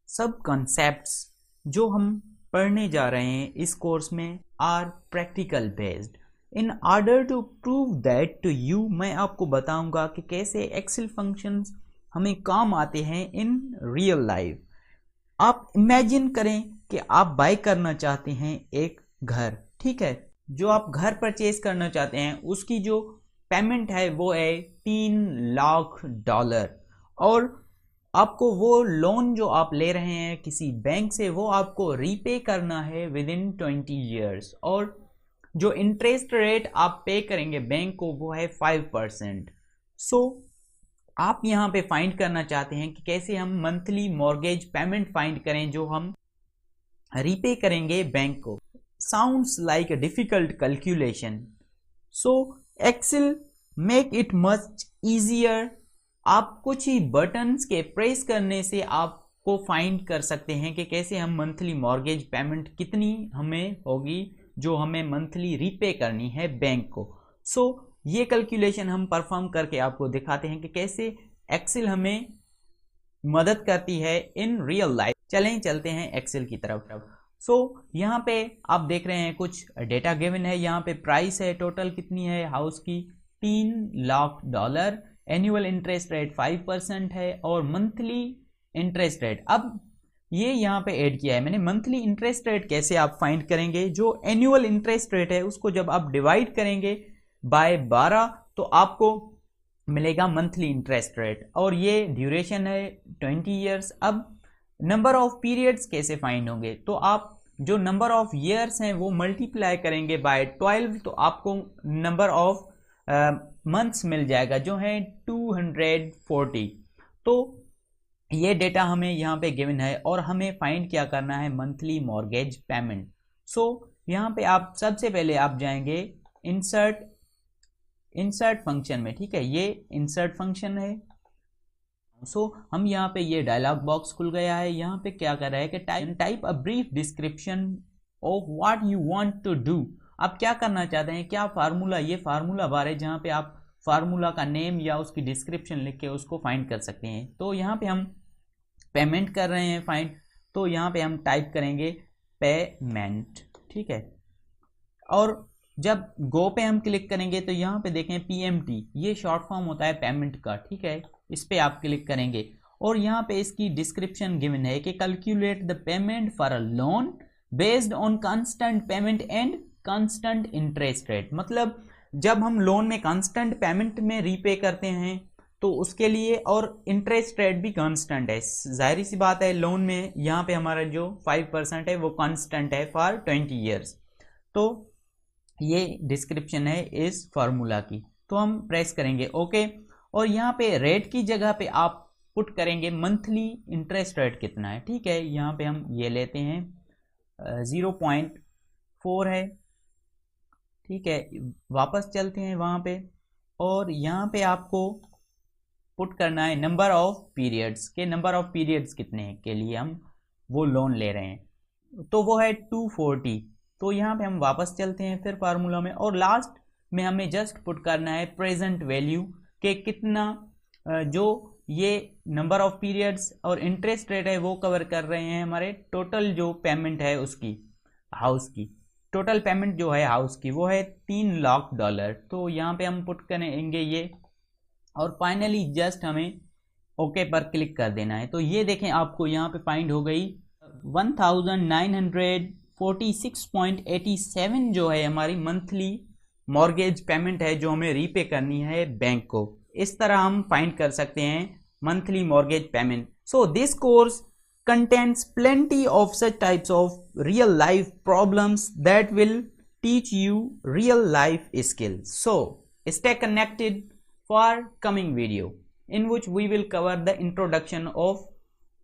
सब कॉन्सेप्ट्स जो हम पढ़ने जा रहे हैं इस कोर्स में are practical based. In order to prove that to you, मैं आपको बताऊंगा कि कैसे एक्सेल फंक्शंस हमें काम आते हैं इन रियल लाइफ। आप इमेजिन करें कि आप बाय करना चाहते हैं एक घर, ठीक है। जो आप घर परचेज करना चाहते हैं उसकी जो पेमेंट है वो है $3 लाख, और आपको वो लोन जो आप ले रहे हैं किसी बैंक से वो आपको रीपे करना है विद इन 20 ईयर्स, और जो इंटरेस्ट रेट आप पे करेंगे बैंक को वो है 5%। सो आप यहाँ पे फाइंड करना चाहते हैं कि कैसे हम मंथली मॉर्गेज पेमेंट फाइंड करें जो हम रीपे करेंगे बैंक को। Sounds like a difficult calculation, so Excel make it much easier. आप कुछ ही बटन्स के प्रेस करने से आपको फाइंड कर सकते हैं कि कैसे हम मंथली मॉर्गेज पेमेंट कितनी हमें होगी जो हमें मंथली रीपे करनी है बैंक को। सो ये कैलकुलेशन हम परफॉर्म करके आपको दिखाते हैं कि कैसे एक्सेल हमें मदद करती है इन रियल लाइफ। चलते हैं एक्सेल की तरफ। सो यहाँ पे आप देख रहे हैं कुछ डेटा गिवन है। यहाँ पे प्राइस है, टोटल कितनी है हाउस की, $3 लाख, एनुअल इंटरेस्ट रेट 5% है, और मंथली इंटरेस्ट रेट, अब ये यहाँ पे ऐड किया है मैंने। मंथली इंटरेस्ट रेट कैसे आप फाइंड करेंगे, जो एनुअल इंटरेस्ट रेट है उसको जब आप डिवाइड करेंगे बाय 12 तो आपको मिलेगा मंथली इंटरेस्ट रेट, और ये ड्यूरेशन है 20 ईयर्स। अब नंबर ऑफ पीरियड्स कैसे फाइंड होंगे, तो आप जो नंबर ऑफ ईयर्स हैं वो मल्टीप्लाई करेंगे बाय 12 तो आपको नंबर ऑफ मंथ्स मिल जाएगा जो है 240। तो ये डेटा हमें यहाँ पे गिवन है और हमें फाइंड क्या करना है, मंथली मॉर्गेज पेमेंट। सो यहाँ पे आप सबसे पहले आप जाएंगे इंसर्ट फंक्शन में, ठीक है, ये इंसर्ट फंक्शन है। सो हम यहाँ पे ये डायलॉग बॉक्स खुल गया है। यहाँ पे क्या कर रहा है कि type a brief description of what you want to do. आप क्या करना चाहते हैं, क्या फार्मूला, ये फार्मूला बार है जहाँ पे आप फार्मूला का नेम या उसकी डिस्क्रिप्शन लिख के उसको फाइंड कर सकते हैं। तो यहाँ पे हम पेमेंट कर रहे हैं फाइंड, तो यहाँ पे हम टाइप करेंगे पेमेंट, ठीक है। और जब गो पे हम क्लिक करेंगे तो यहाँ पे देखें PMT, ये शॉर्ट फॉर्म होता है पेमेंट का, ठीक है। इस पे आप क्लिक करेंगे और यहाँ पे इसकी डिस्क्रिप्शन गिवन है कि calculate the payment for a loan based on constant payment and constant interest rate. मतलब जब हम लोन में कांस्टेंट पेमेंट में रीपे करते हैं तो उसके लिए, और इंटरेस्ट रेट भी कांस्टेंट है, जाहिर सी बात है लोन में यहाँ पे हमारा जो 5% है वो कांस्टेंट है फॉर 20 ईयर्स। तो ये डिस्क्रिप्शन है इस फार्मूला की, तो हम प्रेस करेंगे ओके। और यहाँ पे रेट की जगह पे आप पुट करेंगे मंथली इंटरेस्ट रेट कितना है, ठीक है। यहाँ पे हम ये लेते हैं 0.4 है, ठीक है। वापस चलते हैं वहाँ पे, और यहाँ पे आपको पुट करना है नंबर ऑफ पीरियड्स के, नंबर ऑफ पीरियड्स कितने के लिए हम वो लोन ले रहे हैं, तो वो है 240। तो यहाँ पे हम वापस चलते हैं फिर फार्मूला में, और लास्ट में हमें जस्ट पुट करना है प्रेजेंट वैल्यू के कितना जो ये नंबर ऑफ पीरियड्स और इंटरेस्ट रेट है वो कवर कर रहे हैं हमारे टोटल जो पेमेंट है उसकी, हाउस की टोटल पेमेंट जो है हाउस की वो है $3 लाख। तो यहाँ पे हम पुट करेंगे ये, और फाइनली जस्ट हमें ओके पर क्लिक कर देना है। तो ये देखें आपको यहाँ पे फाइंड हो गई 1946.87 जो है हमारी मंथली मॉर्गेज पेमेंट है जो हमें रीपे करनी है बैंक को। इस तरह हम फाइंड कर सकते हैं monthly mortgage payment. So this course contains plenty of such types of real life problems that will teach you real life skills. So stay connected for coming video in which we will cover the introduction of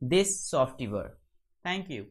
this software. Thank you.